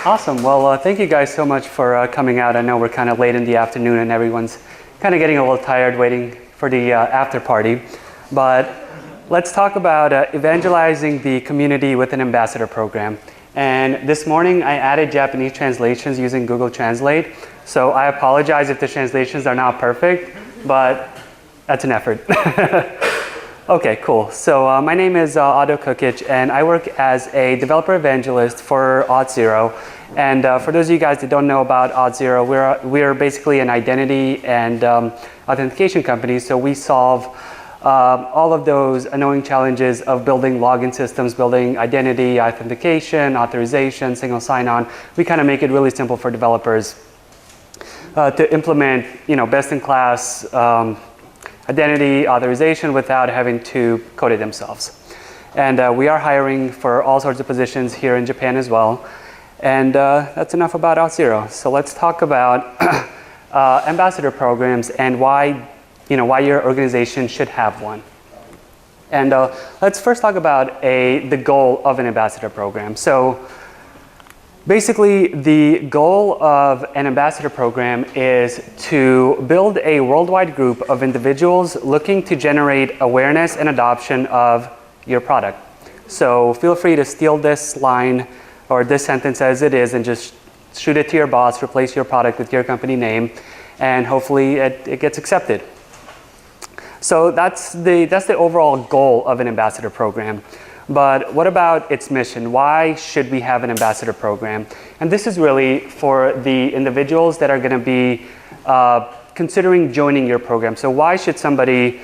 Awesome. Well, thank you guys so much for coming out. I know we're kind of late in the afternoon and everyone's kind of getting a little tired waiting for the after party. But let's talk about evangelizing the community with an ambassador program. And this morning I added Japanese translations using Google Translate. So I apologize if the translations are not perfect, but that's an effort. Okay, cool. So my name is Ado Kukic, and I work as a developer evangelist for Auth0. And for those of you guys that don't know about Auth0, we're basically an identity and authentication company. So we solve all of those annoying challenges of building login systems, building identity, authentication, authorization, single sign-on. We kind of make it really simple for developers to implement, best-in-class identity authorization without having to code it themselves. And we are hiring for all sorts of positions here in Japan as well. And that's enough about Auth0. So let's talk about ambassador programs and why your organization should have one. And let's first talk about the goal of an ambassador program. So basically, the goal of an ambassador program is to build a worldwide group of individuals looking to generate awareness and adoption of your product. So feel free to steal this line or this sentence as it is and just shoot it to your boss, replace your product with your company name, and hopefully it gets accepted. So that's the overall goal of an ambassador program. But what about its mission? Why should we have an ambassador program? And this is really for the individuals that are going to be considering joining your program. So why should somebody,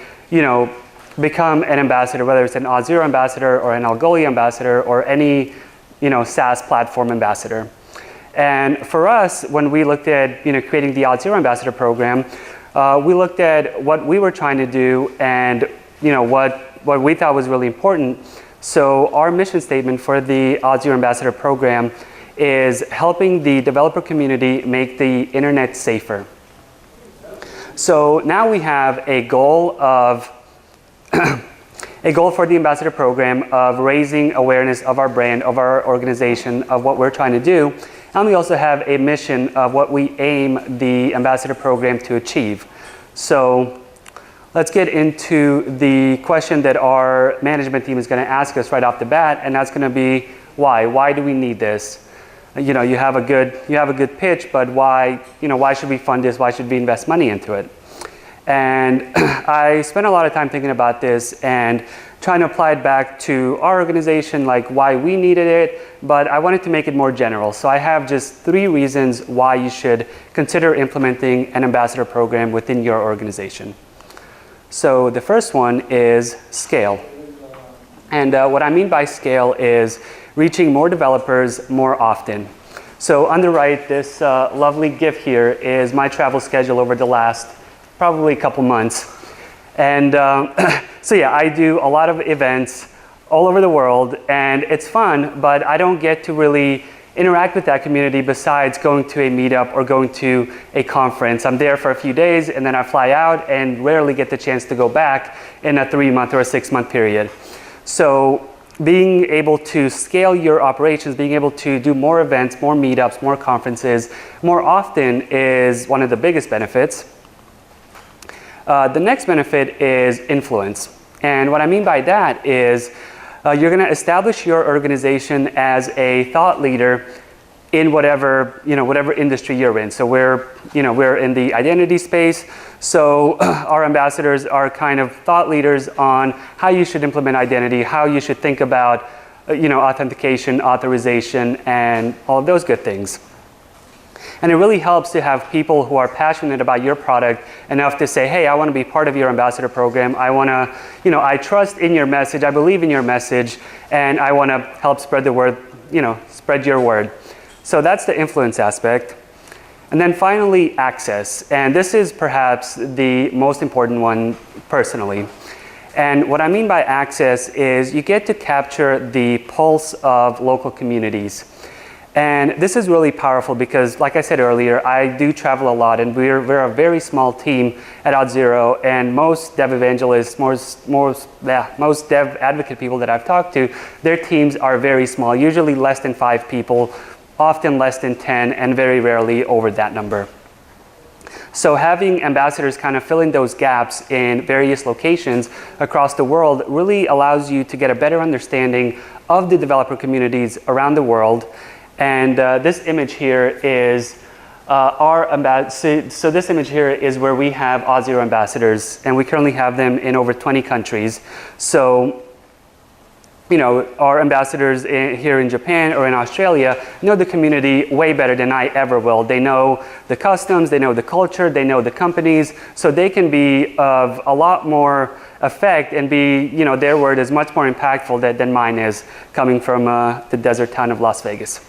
become an ambassador, whether it's an Auth0 ambassador or an Algolia ambassador or any, SaaS platform ambassador? And for us, when we looked at, creating the Auth0 ambassador program, we looked at what we were trying to do and, what we thought was really important. So our mission statement for the Auth0 Ambassador Program is helping the developer community make the internet safer. So now we have a goal of a goal for the Ambassador Program of raising awareness of our brand, of our organization, of what we're trying to do. And we also have a mission of what we aim the Ambassador Program to achieve. So let's get into the question that our management team is going to ask us right off the bat, and that's going to be why? Why do we need this? You have a good pitch, but why? Why should we fund this? Why should we invest money into it? And I spent a lot of time thinking about this and trying to apply it back to our organization, like why we needed it, but I wanted to make it more general. So I have just 3 reasons why you should consider implementing an ambassador program within your organization. So the first one is scale. And what I mean by scale is reaching more developers more often. So on the right, this lovely GIF here is my travel schedule over the last probably couple months. And so yeah, I do a lot of events all over the world, and it's fun, but I don't get to really interact with that community besides going to a meetup or going to a conference. I'm there for a few days and then I fly out and rarely get the chance to go back in a 3-month or a 6-month period. So being able to scale your operations, being able to do more events, more meetups, more conferences more often is one of the biggest benefits. The next benefit is influence. And what I mean by that is you're going to establish your organization as a thought leader in whatever industry you're in. So we're in the identity space. So our ambassadors are kind of thought leaders on how you should implement identity, how you should think about authentication, authorization, and all of those good things. And it really helps to have people who are passionate about your product enough to say, hey, I want to be part of your ambassador program. I want to, I trust in your message. I believe in your message. And I want to help spread the word, spread your word. So that's the influence aspect. And then finally, access. And this is perhaps the most important one personally. And what I mean by access is you get to capture the pulse of local communities. And this is really powerful because, like I said earlier, I do travel a lot, and we're a very small team at Auth0, and most dev evangelists, most dev advocate people that I've talked to, their teams are very small, usually less than 5 people, often less than 10, and very rarely over that number. So having ambassadors kind of fill in those gaps in various locations across the world really allows you to get a better understanding of the developer communities around the world. And this image here is so this image here is where we have Auth0 ambassadors, and we currently have them in over 20 countries. So, you know, our ambassadors here in Japan or in Australia know the community way better than I ever will. They know the customs, they know the culture, they know the companies, so they can be of a lot more effect and be, you know, their word is much more impactful than mine is, coming from the desert town of Las Vegas.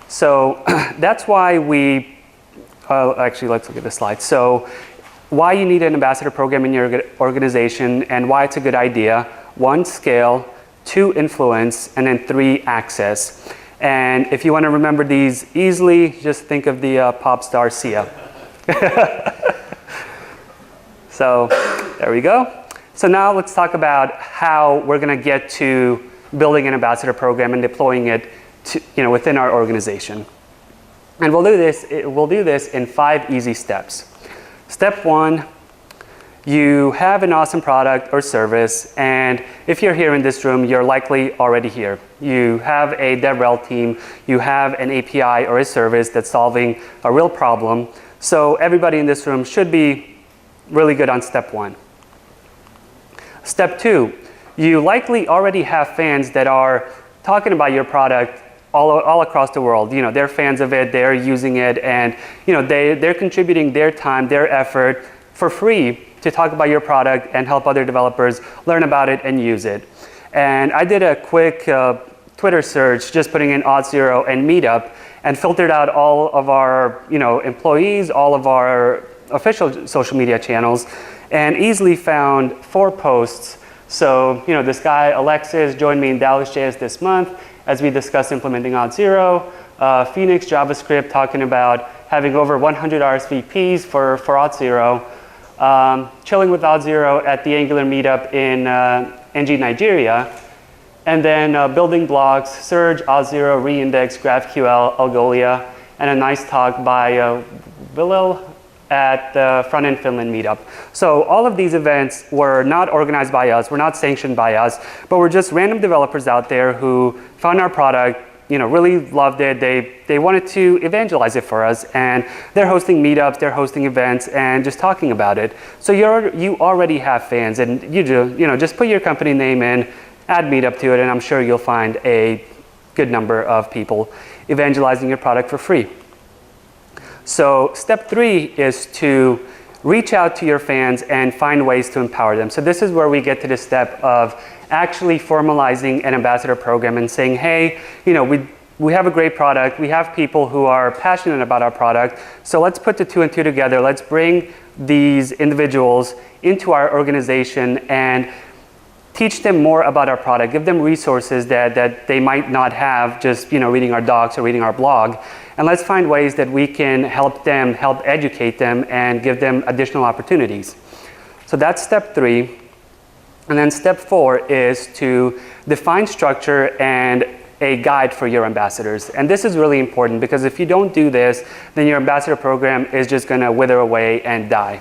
So that's why we, actually let's look at the slide. So why you need an ambassador program in your organization and why it's a good idea. 1, scale. 2, influence. And then 3, access. And if you want to remember these easily, just think of the pop star Sia. So there we go. So now let's talk about how we're going to get to building an ambassador program and deploying it to, you know, within our organization. And we'll do this in 5 easy steps. Step 1, you have an awesome product or service, and if you're here in this room, you're likely already here. You have a DevRel team, you have an API or a service that's solving a real problem. So everybody in this room should be really good on step 1. Step 2, you likely already have fans that are talking about your product all across the world. You know, they're fans of it, they're using it, and you know, they're contributing their time, their effort for free to talk about your product and help other developers learn about it and use it. And I did a quick Twitter search, just putting in Auth0 and Meetup, and filtered out all of our, you know, employees, all of our official social media channels, and easily found 4 posts. So, you know, this guy Alexis joined me in Dallas.js this month as we discussed implementing Auth0. Phoenix JavaScript talking about having over 100 RSVPs for Auth0. Chilling with Auth0 at the Angular meetup in NG, Nigeria. And then building blogs, Surge, Auth0, Reindex, GraphQL, Algolia, and a nice talk by Willil at the Front End Finland meetup. So all of these events were not organized by us, were not sanctioned by us, but were just random developers out there who found our product, you know, really loved it. They wanted to evangelize it for us, and they're hosting meetups, they're hosting events, and just talking about it. So you already have fans, and you know, just put your company name in, add Meetup to it, and I'm sure you'll find a good number of people evangelizing your product for free. So step 3 is to reach out to your fans and find ways to empower them. So this is where we get to the step of actually formalizing an ambassador program and saying, hey, you know, we have a great product, we have people who are passionate about our product, so let's put the 2 and 2 together, let's bring these individuals into our organization and teach them more about our product, give them resources that they might not have just, you know, reading our docs or reading our blog. And let's find ways that we can help them, help educate them, and give them additional opportunities. So that's step 3. And then step 4 is to define structure and a guide for your ambassadors. And this is really important because if you don't do this, then your ambassador program is just going to wither away and die.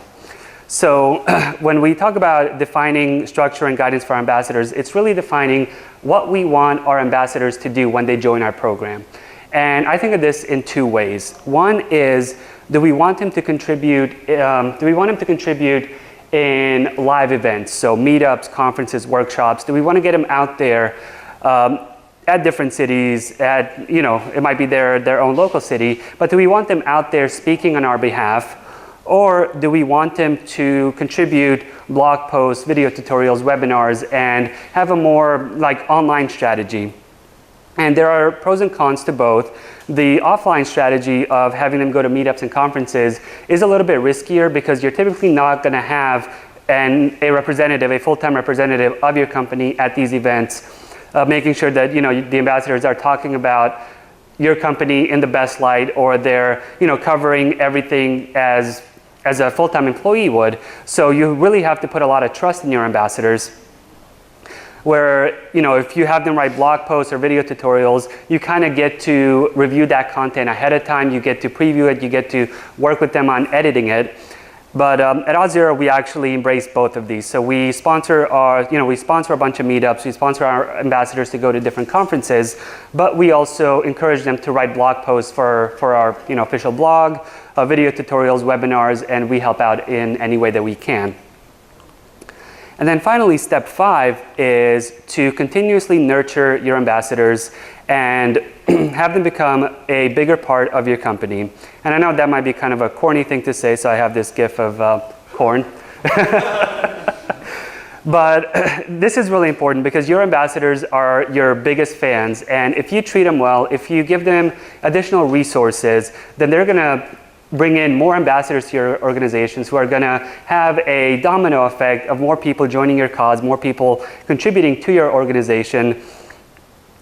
So when we talk about defining structure and guidance for our ambassadors, it's really defining what we want our ambassadors to do when they join our program. And I think of this in 2 ways. One is, do we want them to contribute in live events, so meetups, conferences, workshops? Do we want to get them out there at different cities, at, you know, it might be their own local city, but do we want them out there speaking on our behalf? Or do we want them to contribute blog posts, video tutorials, webinars, and have a more like online strategy? And there are pros and cons to both. The offline strategy of having them go to meetups and conferences is a little bit riskier because you're typically not going to have a representative, a full-time representative of your company at these events, making sure that, you know, the ambassadors are talking about your company in the best light, or they're, you know, covering everything as a full-time employee would. So you really have to put a lot of trust in your ambassadors. where, if you have them write blog posts or video tutorials, you kind of get to review that content ahead of time, you get to preview it, you get to work with them on editing it. But at Auth0, we actually embrace both of these. So we sponsor a bunch of meetups, we sponsor our ambassadors to go to different conferences, but we also encourage them to write blog posts for our official blog, video tutorials, webinars, and we help out in any way that we can. And then finally, step 5 is to continuously nurture your ambassadors and have them become a bigger part of your company. And I know that might be kind of a corny thing to say, so I have this gif of corn. But this is really important because your ambassadors are your biggest fans. And if you treat them well, if you give them additional resources, then they're going to bring in more ambassadors to your organizations who are going to have a domino effect of more people joining your cause, more people contributing to your organization.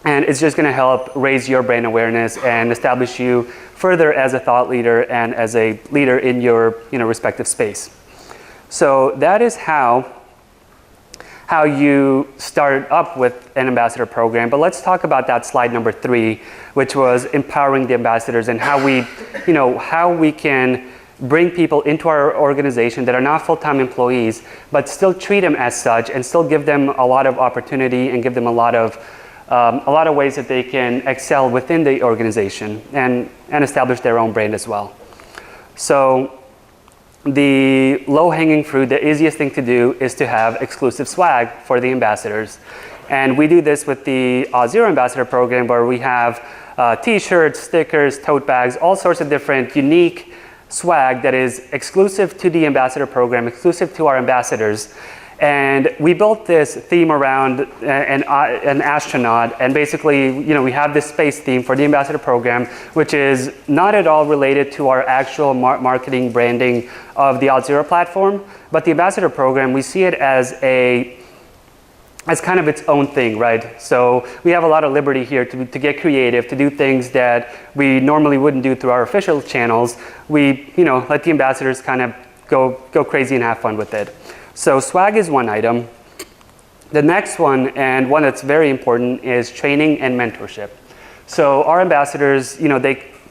And it's just going to help raise your brand awareness and establish you further as a thought leader and as a leader in your respective space. So that is how you start up with an ambassador program. But let's talk about that slide number 3, which was empowering the ambassadors and how we can bring people into our organization that are not full-time employees, but still treat them as such and still give them a lot of opportunity and give them a lot of ways that they can excel within the organization and establish their own brand as well. So the low-hanging fruit, the easiest thing to do is to have exclusive swag for the ambassadors. And we do this with the Auth0 ambassador program, where we have t-shirts, stickers, tote bags, all sorts of different unique swag that is exclusive to the ambassador program, exclusive to our ambassadors. And we built this theme around an astronaut, and basically, we have this space theme for the ambassador program, which is not at all related to our actual marketing branding of the Auth0 platform, but the ambassador program, we see it as kind of its own thing, right? So we have a lot of liberty here to get creative, to do things that we normally wouldn't do through our official channels. We, let the ambassadors kind of go crazy and have fun with it. So swag is one item. The next one, and one that's very important, is training and mentorship. So our ambassadors,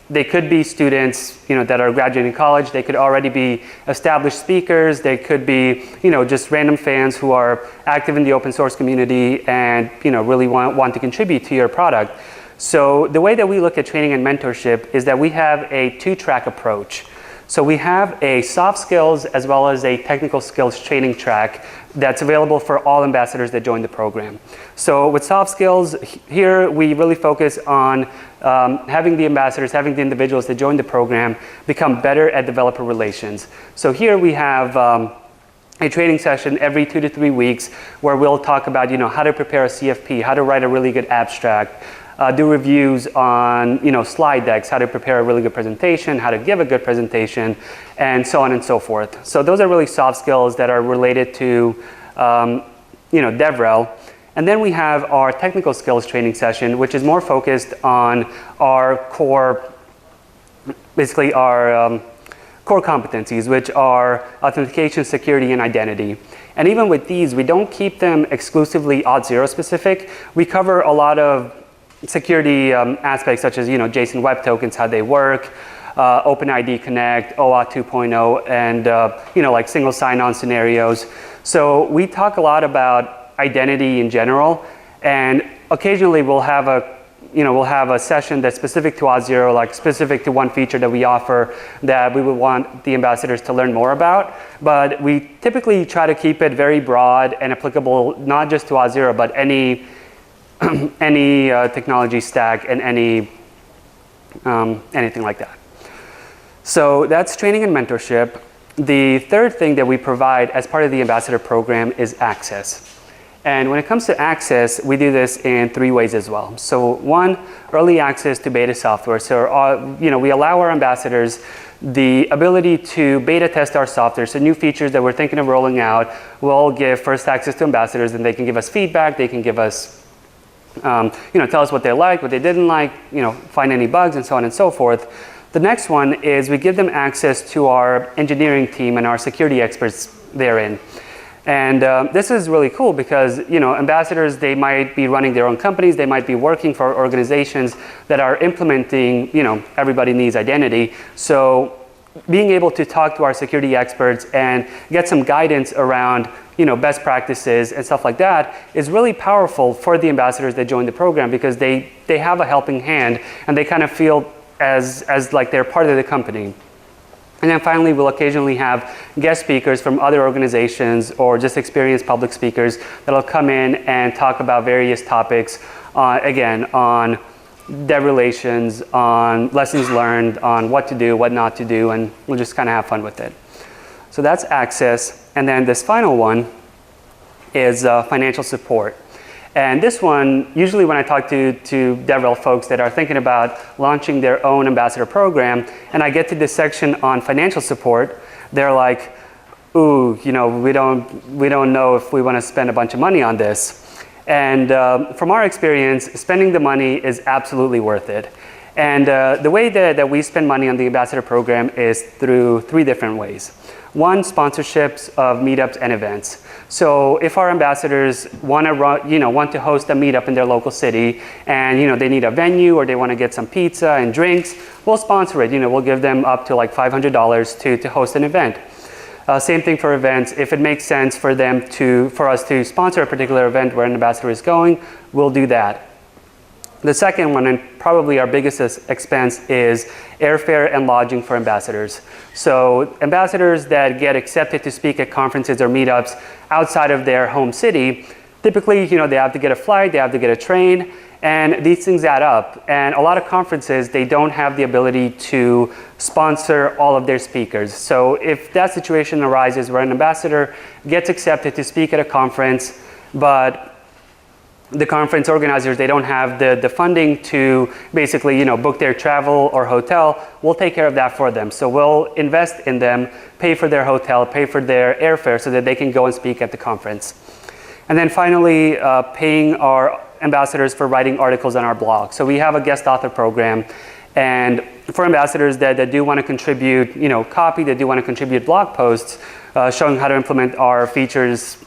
they could be students, that are graduating college. They could already be established speakers. They could be, just random fans who are active in the open source community and, really want to contribute to your product. So the way that we look at training and mentorship is that we have a 2-track approach. So we have a soft skills as well as a technical skills training track that's available for all ambassadors that join the program. So with soft skills, here we really focus on having the ambassadors, having the individuals that join the program become better at developer relations. So here we have a training session every 2 to 3 weeks where we'll talk about how to prepare a CFP, how to write a really good abstract, do reviews on slide decks, how to prepare a really good presentation, how to give a good presentation, and so on and so forth. So those are really soft skills that are related to DevRel. And then we have our technical skills training session, which is more focused on our core, basically our core competencies, which are authentication, security, and identity. And even with these, we don't keep them exclusively Auth0 specific. We cover a lot of security aspects such as JSON Web Tokens, how they work, OpenID Connect, OAuth 2.0, and like single sign-on scenarios. So we talk a lot about identity in general, and occasionally we'll have a session that's specific to Auth0, like specific to one feature that we offer that we would want the ambassadors to learn more about. But we typically try to keep it very broad and applicable not just to Auth0, but any technology stack and anything like that. So that's training and mentorship. The third thing that we provide as part of the ambassador program is access. And when it comes to access, we do this in 3 ways as well. So one, early access to beta software. So we allow our ambassadors the ability to beta test our software. So new features that we're thinking of rolling out, we'll give first access to ambassadors, and they can give us feedback. They can give us tell us what they liked, what they didn't like, find any bugs, and so on and so forth. The next one is we give them access to our engineering team and our security experts therein. And this is really cool because, you know, ambassadors, they might be running their own companies, they might be working for organizations that are implementing, you know, everybody needs identity. So being able to talk to our security experts and get some guidance around, you know, best practices and stuff like that is really powerful for the ambassadors that join the program, because they have a helping hand and they kind of feel as like they're part of the company. And then finally, we'll occasionally have guest speakers from other organizations or just experienced public speakers that'll come in and talk about various topics, again, on dev relations, on lessons learned, on what to do, what not to do, and we'll just kind of have fun with it. So that's access. And then this final one is financial support. And this one, usually when I talk to DevRel folks that are thinking about launching their own ambassador program, and I get to this section on financial support, they're like, ooh, you know, we don't know if we want to spend a bunch of money on this. And from our experience, spending the money is absolutely worth it. And the way that we spend money on the ambassador program is through 3 different ways. One, sponsorships of meetups and events. So if our ambassadors want to host a meetup in their local city, and, you know, they need a venue or they want to get some pizza and drinks, we'll sponsor it. You know, we'll give them up to like $500 to host an event. Same thing for events. If it makes sense for us to sponsor a particular event where an ambassador is going, we'll do that. The second one, and probably our biggest expense, is airfare and lodging for ambassadors. So ambassadors that get accepted to speak at conferences or meetups outside of their home city, typically, you know, they have to get a flight, they have to get a train, and these things add up. And a lot of conferences, they don't have the ability to sponsor all of their speakers. So if that situation arises where an ambassador gets accepted to speak at a conference, but the conference organizers, they don't have the funding to basically, you know, book their travel or hotel, we'll take care of that for them. So we'll invest in them, pay for their hotel, pay for their airfare so that they can go and speak at the conference. And then finally, paying our ambassadors for writing articles on our blog. So we have a guest author program, and for ambassadors that do want to contribute, you know, copy, that do want to contribute blog posts showing how to implement our features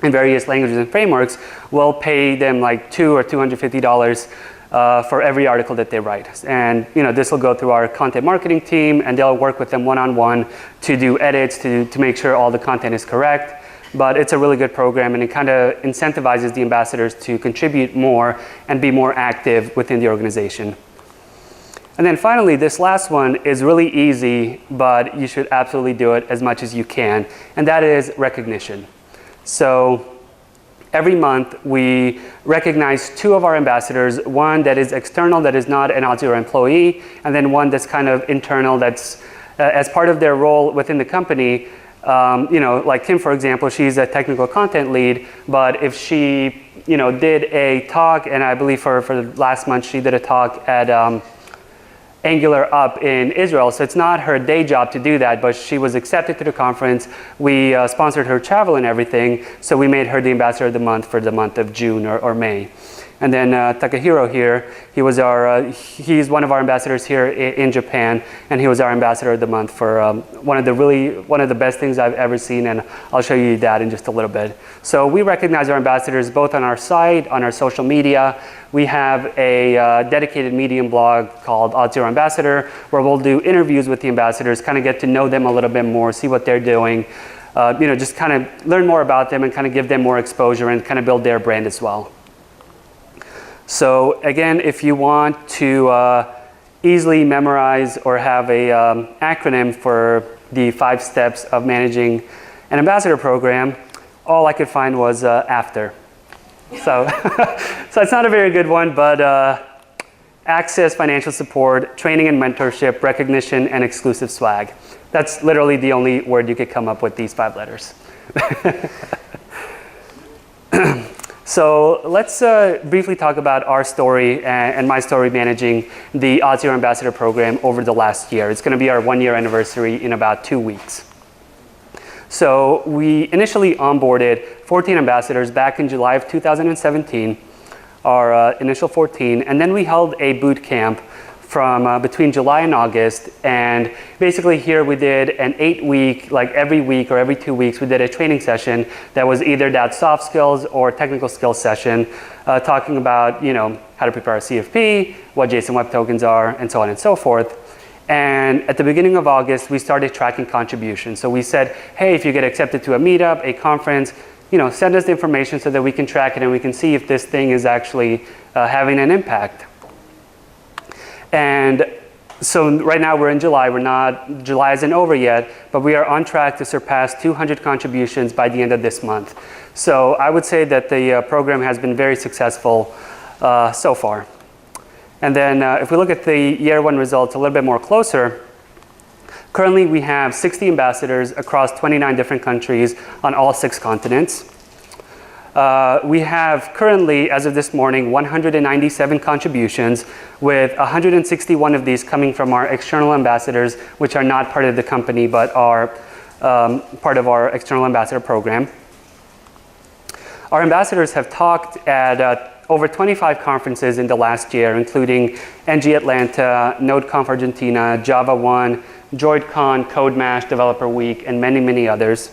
in various languages and frameworks, we'll pay them like $200 or $250 for every article that they write. And, you know, this will go through our content marketing team, and they'll work with them one-on-one to do edits, to make sure all the content is correct. But it's a really good program, and it kind of incentivizes the ambassadors to contribute more and be more active within the organization. And then finally, this last one is really easy, but you should absolutely do it as much as you can, and that is recognition. So every month we recognize 2 of our ambassadors, one that is external, that is not an Auth0 employee, and then one that's kind of internal, that's as part of their role within the company. You know, like Kim, for example, she's a technical content lead, but if she, you know, did a talk, and I believe for last month she did a talk at Angular Up in Israel. So it's not her day job to do that, but she was accepted to the conference. We sponsored her travel and everything, so we made her the ambassador of the month for the month of June or May. And then Takahiro here, he's one of our ambassadors here in Japan, and he was our ambassador of the month for one of the best things I've ever seen, and I'll show you that in just a little bit. So we recognize our ambassadors both on our site, on our social media. We have a dedicated Medium blog called Auth0 Ambassador, where we'll do interviews with the ambassadors, kind of get to know them a little bit more, see what they're doing, you know, just kind of learn more about them and kind of give them more exposure and kind of build their brand as well. So again, if you want to easily memorize or have a acronym for the 5 steps of managing an ambassador program, all I could find was AFTER. So, so it's not a very good one, but access, financial support, training and mentorship, recognition, and exclusive swag. That's literally the only word you could come up with these 5 letters. So let's briefly talk about our story and my story managing the Auth0 Ambassador Program over the last year. It's going to be our 1-year anniversary in about 2 weeks. So we initially onboarded 14 ambassadors back in July of 2017, our initial 14, and then we held a boot camp from between July and August, and basically here we did an 8-week, like every week or every 2 weeks, we did a training session that was either that soft skills or technical skills session, talking about how to prepare a CFP, what JSON Web Tokens are, and so on and so forth. And at the beginning of August, we started tracking contributions. So we said, hey, if you get accepted to a meetup, a conference, send us the information so that we can track it and we can see if this thing is actually having an impact. And so right now we're in July. July isn't over yet, but we are on track to surpass 200 contributions by the end of this month. So I would say that the program has been very successful so far. And then if we look at the year one results a little bit more closer, currently we have 60 ambassadors across 29 different countries on all 6 continents. We have currently, as of this morning, 197 contributions, with 161 of these coming from our external ambassadors, which are not part of the company, but are part of our external ambassador program. Our ambassadors have talked at over 25 conferences in the last year, including NG Atlanta, NodeConf Argentina, Java 1, DroidCon, CodeMash, Developer Week, and many, many others.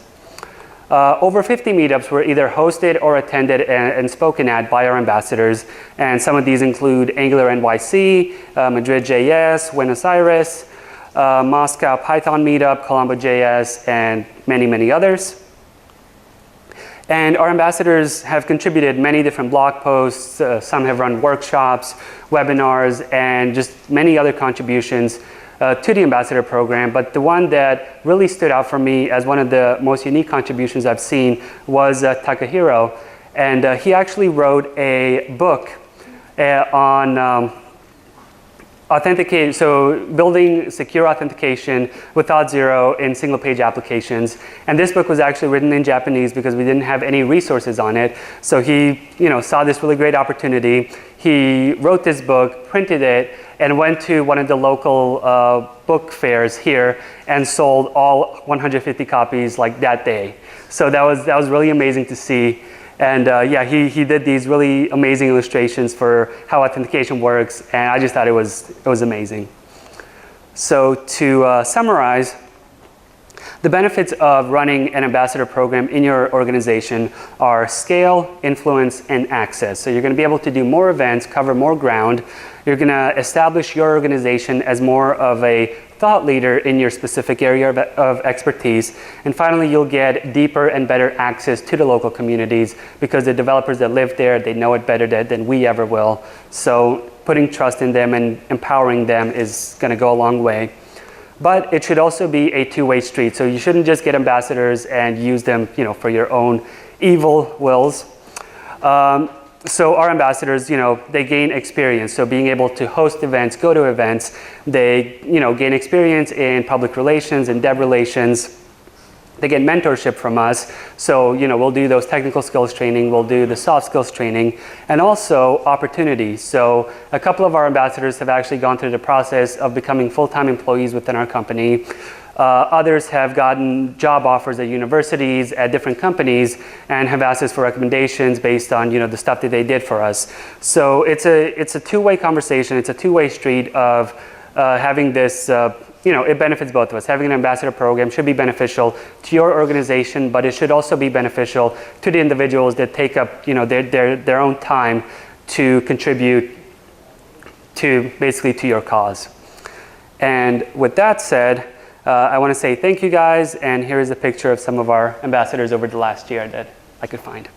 Over 50 meetups were either hosted or attended and spoken at by our ambassadors, and some of these include Angular NYC, Madrid JS, Buenos Aires, Moscow Python meetup, Colombo JS, and many, many others. And our ambassadors have contributed many different blog posts. Some have run workshops, webinars, and just many other contributions to the ambassador program. But the one that really stood out for me as one of the most unique contributions I've seen was Takahiro. And he actually wrote a book on building secure authentication with Auth0 in single page applications. And this book was actually written in Japanese because we didn't have any resources on it. So he saw this really great opportunity. He wrote this book, printed it, and went to one of the local book fairs here and sold all 150 copies like that day. So that was really amazing to see. And he did these really amazing illustrations for how authentication works, and I just thought it was amazing. So to summarize, the benefits of running an ambassador program in your organization are scale, influence, and access. So you're going to be able to do more events, cover more ground. You're going to establish your organization as more of a thought leader in your specific area of expertise. And finally, you'll get deeper and better access to the local communities because the developers that live there, they know it better than we ever will. So putting trust in them and empowering them is going to go a long way. But it should also be a two-way street. So you shouldn't just get ambassadors and use them, for your own evil wills. So our ambassadors, they gain experience. So being able to host events, go to events, they, gain experience in public relations and dev relations. They get mentorship from us. So, we'll do those technical skills training, we'll do the soft skills training, and also opportunities. So a couple of our ambassadors have actually gone through the process of becoming full-time employees within our company. Others have gotten job offers at universities, at different companies, and have asked us for recommendations based on the stuff that they did for us. So it's a two-way conversation. It's a two-way street of having this. It benefits both of us. Having an ambassador program should be beneficial to your organization, but it should also be beneficial to the individuals that take up their own time to contribute to your cause. And with that said, I want to say thank you guys, and here is a picture of some of our ambassadors over the last year that I could find.